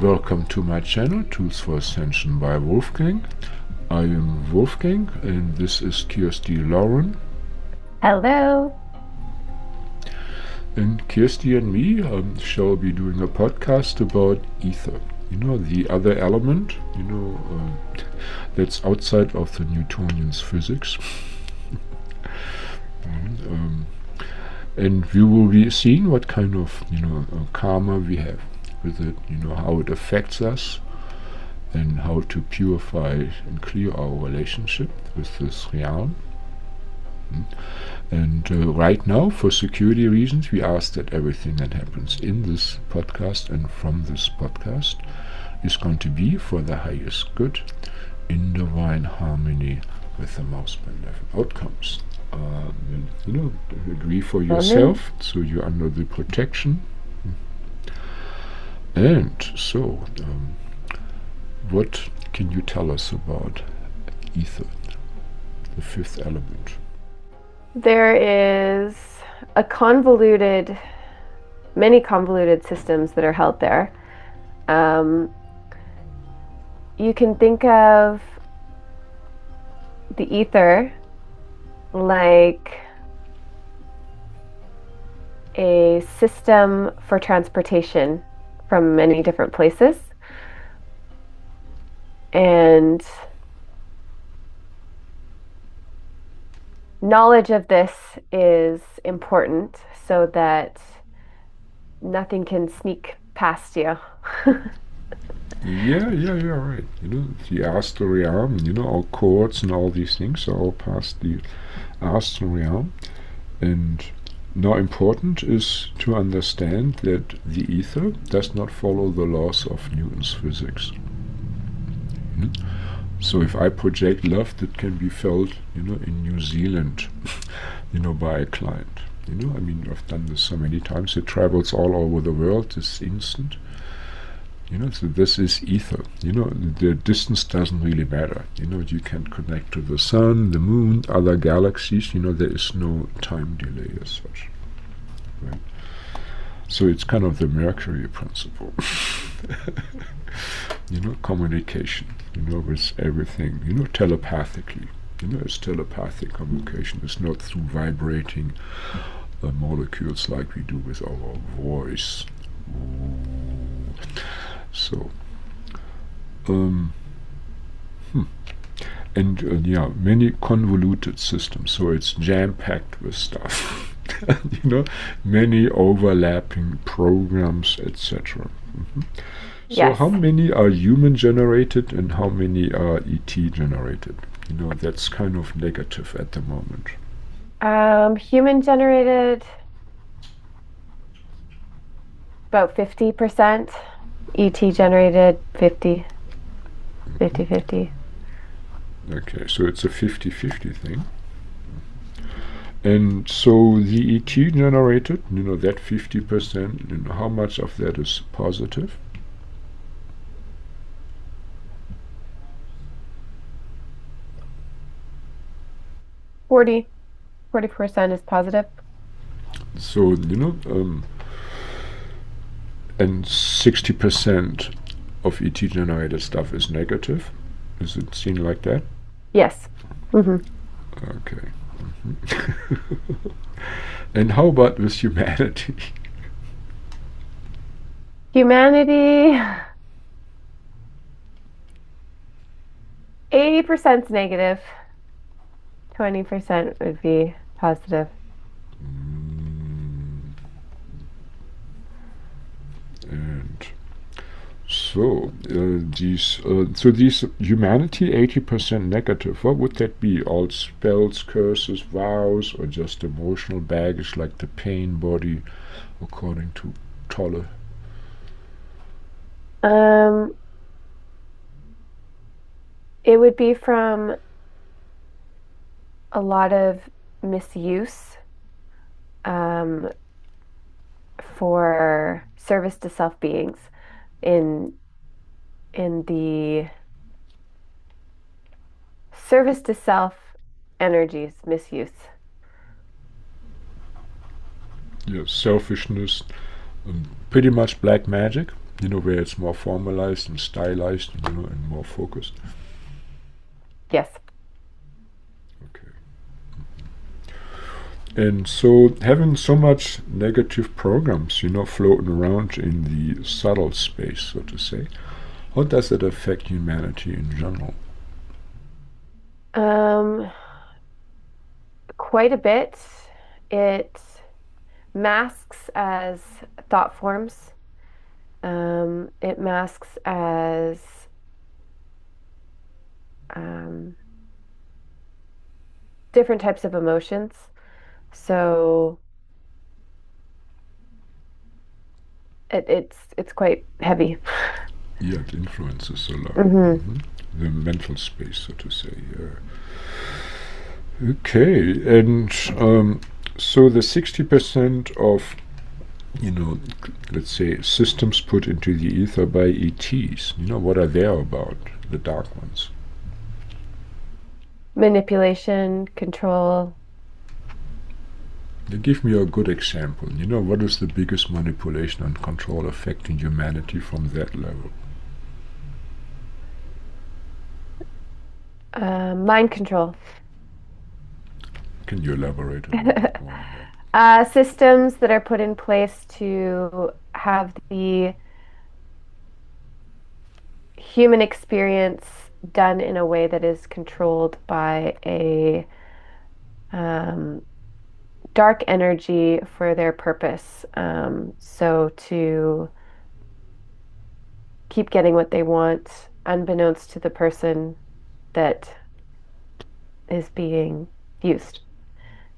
Welcome to my channel, Tools for Ascension by Wolfgang. I am Wolfgang and this is Kirstie Lauren. Hello. And Kirstie and me shall be doing a podcast about Aether. The other element, that's outside of the Newtonian physics. And we will be seeing what kind of, karma we have with it, how it affects us, and how to purify and clear our relationship with this realm. And right now, for security reasons, we ask that everything that happens in this podcast and from this podcast is going to be for the highest good, in divine harmony with the most benevolent outcomes. Agree for yourself, so you're under the protection. And so, what can you tell us about Aether, the fifth element? There is many convoluted systems that are held there. You can think of the ether like a system for transportation from many different places. And knowledge of this is important so that nothing can sneak past you. Yeah, right. The astral realm, our cords and all these things are all past the astral realm. And now important is to understand that the ether does not follow the laws of Newton's physics. So if I project love, that can be felt, in New Zealand, by a client. I've done this so many times. It travels all over the world this instant. So this is ether. The distance doesn't really matter. You can connect to the sun, the moon, other galaxies. There is no time delay as such. Right? So it's kind of the Mercury principle. Communication, with everything, telepathically. It's telepathic communication. It's not through vibrating molecules like we do with our voice. So, many convoluted systems. So it's jam-packed with stuff. Many overlapping programs, etc. So Yes. how many are human-generated and how many are ET-generated? That's kind of negative at the moment. Human-generated, about 50%. ET-generated, 50. 50-50. Okay, so it's a 50-50 thing. And so the ET-generated, that 50%, how much of that is positive? Forty percent is positive. So, and 60% of ET-generated stuff is negative. Is it seen like that? Yes. Mm-hmm. Okay. And how about with humanity? Humanity, 80% is negative. 20% would be positive. And so these humanity 80% negative. What would that be? All spells, curses, vows, or just emotional baggage like the pain body, according to Tolle? It would be from a lot of misuse for service to self beings in the service to self energies misuse. Selfishness, pretty much black magic. where it's more formalized and stylized, and more focused. Yes. Okay. And so having so much negative programs, floating around in the subtle space, so to say, how does it affect humanity in general? Um, quite a bit. It masks as thought forms. It masks as um, different types of emotions. So it's quite heavy. Yeah, it influences a lot. Hmm. The mental space, so to say. Okay, and so the 60% of, you know, let's say, systems put into the ether by ETs, what are they about, the dark ones? Manipulation, control. Now give me a good example. What is the biggest manipulation and control affecting humanity from that level? Mind control. Can you elaborate a little bit more on that? Systems that are put in place to have the human experience done in a way that is controlled by a um, dark energy for their purpose. So to keep getting what they want, unbeknownst to the person that is being used.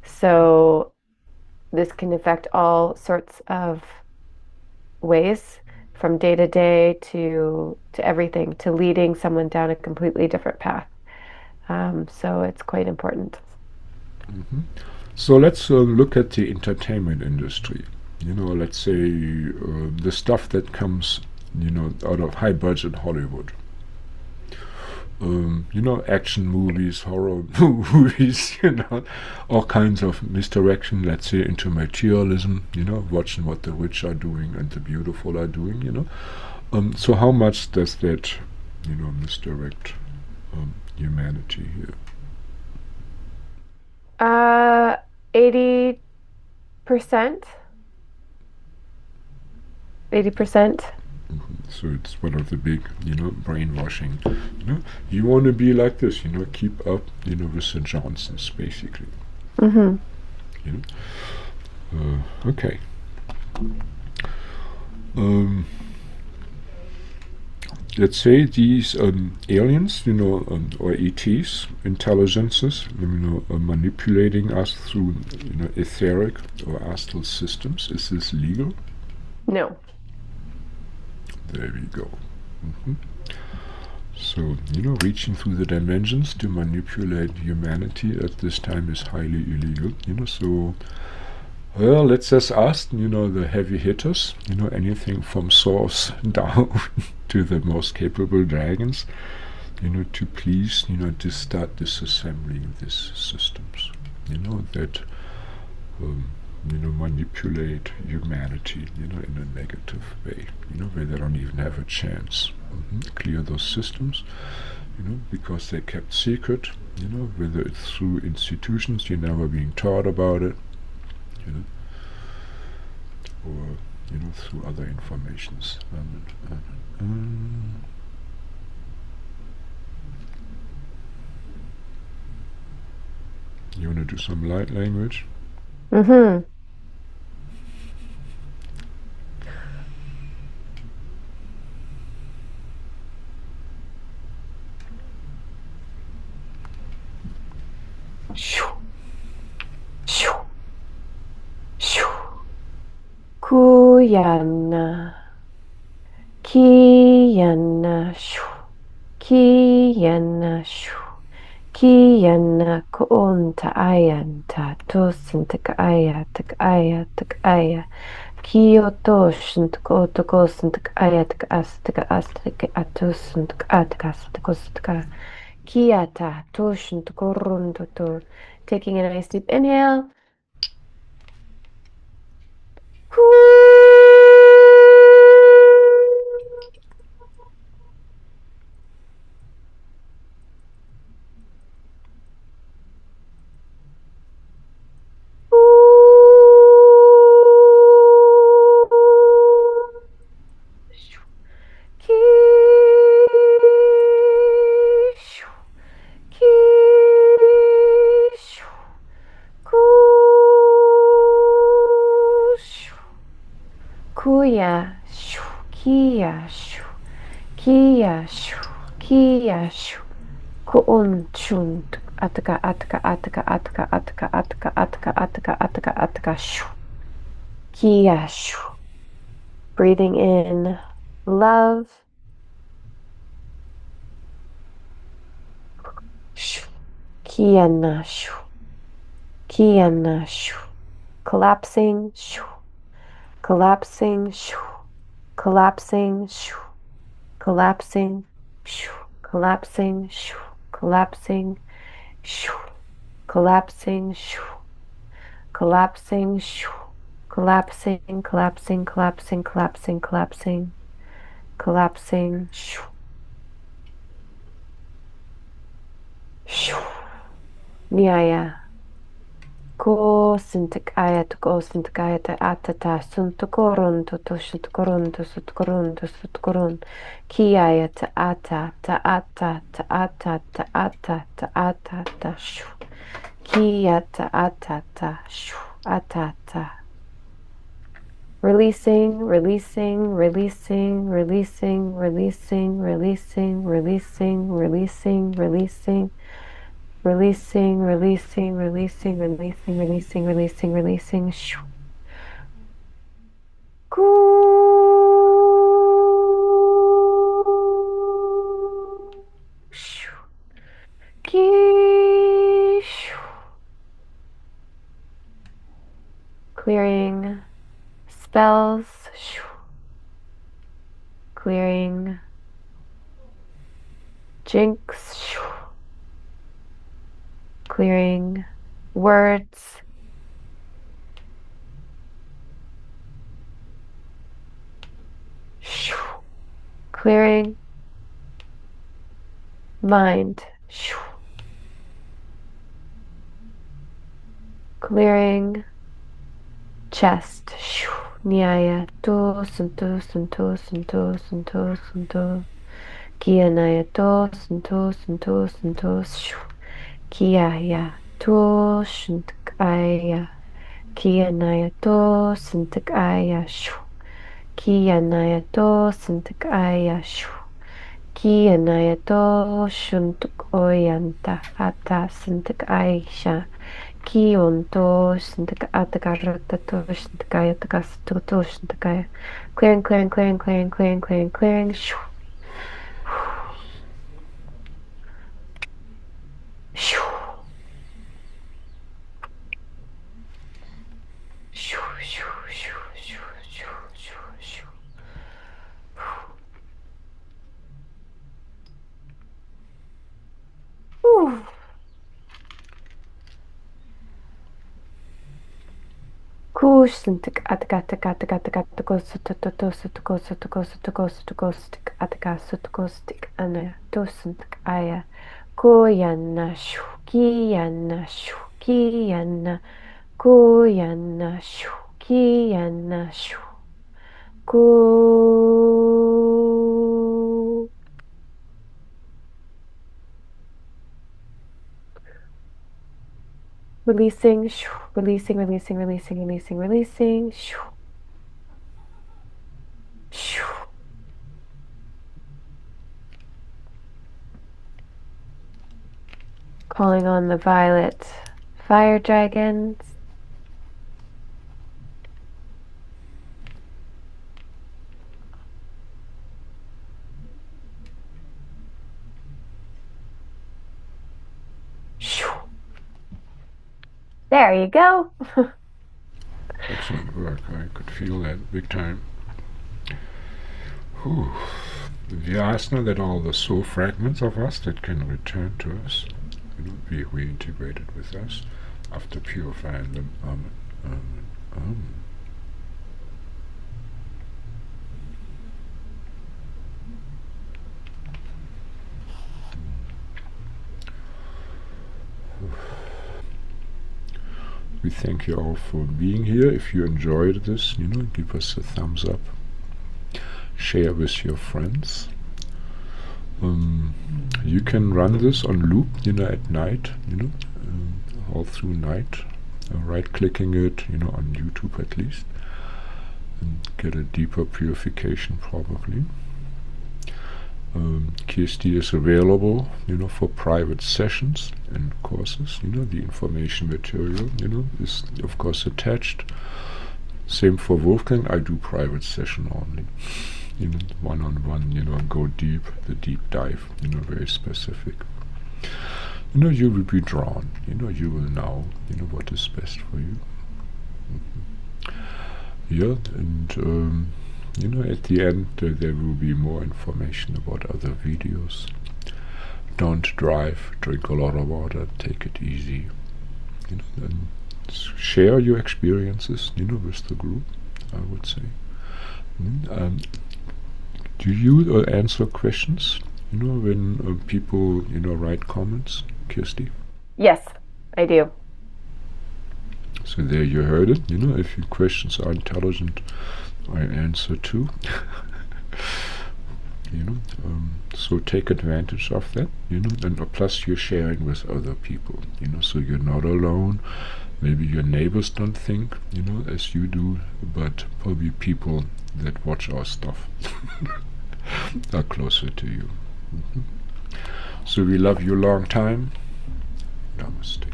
So this can affect all sorts of ways, from day to day to everything, to leading someone down a completely different path. So it's quite important. Hmm. So let's look at the entertainment industry. Let's say the stuff that comes, out of high budget Hollywood. Action movies, horror movies, all kinds of misdirection, let's say, into materialism, watching what the rich are doing and the beautiful are doing, So how much does that, misdirect humanity here? 80%, 80%. So it's one of the big, brainwashing. You want to be like this, keep up, with the Johnsons, basically. Hmm. You okay. Um, let's say these aliens, or ETs, intelligences, are manipulating us through, etheric or astral systems. Is this legal? No. There we go. Hmm. So, reaching through the dimensions to manipulate humanity at this time is highly illegal. So, well, let's just ask, the heavy hitters, anything from Source down to the most capable dragons, to please, to start disassembling these systems, that, um, manipulate humanity, in a negative way, where they don't even have a chance. Clear those systems, because they're kept secret, whether it's through institutions, you're never being taught about it, you know, or, through other informations. You want to do some light language? Hmm. Shoo, shoo, shoo. Kuyana, kiyana, shoo, kiyana, shoo, kiyana, koonta ayanta, tosinta aya, tak aya, tak aya. Kyoto shintko toko sintk ayatak astika astika atusintk atakastika kostka kiata toshintko rundoto. Taking a nice deep inhale. Kia shu. Kia shu. Kia shu. Kuun chun. Ataka ataka ataka ataka ataka ataka ataka ataka ataka ataka shu. Kia shu. Breathing in love. Shu. Kia na shu. Kia na shu. Collapsing. Shu. Collapsing. Shu. Collapsing. Shu. Collapsing. Shu. Collapsing. Shu. Collapsing. Shu. Collapsing. Shu. Collapsing. Shu. Collapsing. Collapsing. Collapsing. Collapsing. Collapsing. Collapsing. Shu. Shu. Nyaya. Ko sintikaya to go sintikaya to atata suntukorun to shutkorun to sutkorun to sutkorun. Kiaya to ata ta ata ta ata ta ata ta ata ta shu. Kia ta ata ta shu ata ta. Releasing, releasing, releasing, releasing, releasing, releasing, releasing, releasing, releasing. Releasing, releasing, releasing, releasing, releasing, releasing, releasing. Shoo. Shoo. Shoo. Clearing spells. Shoo. Clearing jinx. Shoo. Clearing words. Shoo. Clearing mind. Shoo. Clearing chest. Shoo. Nyaya. To santo santo santo santo santo. Kia naya to santo santo santo. Shoo. Kia ya to shintakaya. Kia naya to sintakaya. Shoo. Kia naya to sintakaya. Shoo. Kia naya to shuntuk oyanta ata sintakaya. Kion to sintak atakarata to shintakaya takasto to shintakaya. Clearing, clearing, clearing, clearing, clearing, clearing, clearing. Shoo. Shoo. Shoo, shoo, shoo, shoo, shoo, shoo, shoo. Ooh. Kushuntik atakatakatakatakatakatakosutokosutokosutokosutokosutokosutokostik atakasutukostik ana tosuntik aya koyanna shukiyanna shukiyanna koyanna shukiyanna shu ko releasing, releasing, releasing, releasing, releasing, releasing. Calling on the violet fire dragons. There you go. Excellent work. I could feel that big time. Whew. Vyasna, that all the soul fragments of us that can return to us, be reintegrated with us after purifying them. Amen. Amen. Amen. We thank you all for being here. If you enjoyed this, give us a thumbs up. Share with your friends. You can run this on loop, at night, all through night, right-clicking it, on YouTube at least. and get a deeper purification probably. Kirstie is available, for private sessions and courses. The information material, is of course attached. Same for Wolfgang. I do private session only, one-on-one, and go deep, the deep dive, very specific. You will be drawn, you will know, what is best for you. Yeah, and at the end there will be more information about other videos. Don't drive, drink a lot of water, take it easy, and share your experiences, with the group, I would say. Do you answer questions, when people, write comments, Kirstie? Yes, I do. So there you heard it. If your questions are intelligent, I answer too. So take advantage of that, and plus you're sharing with other people, so you're not alone. Maybe your neighbors don't think, as you do, but probably people that watch our stuff are closer to you. So we love you a long time. Namaste.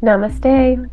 Namaste.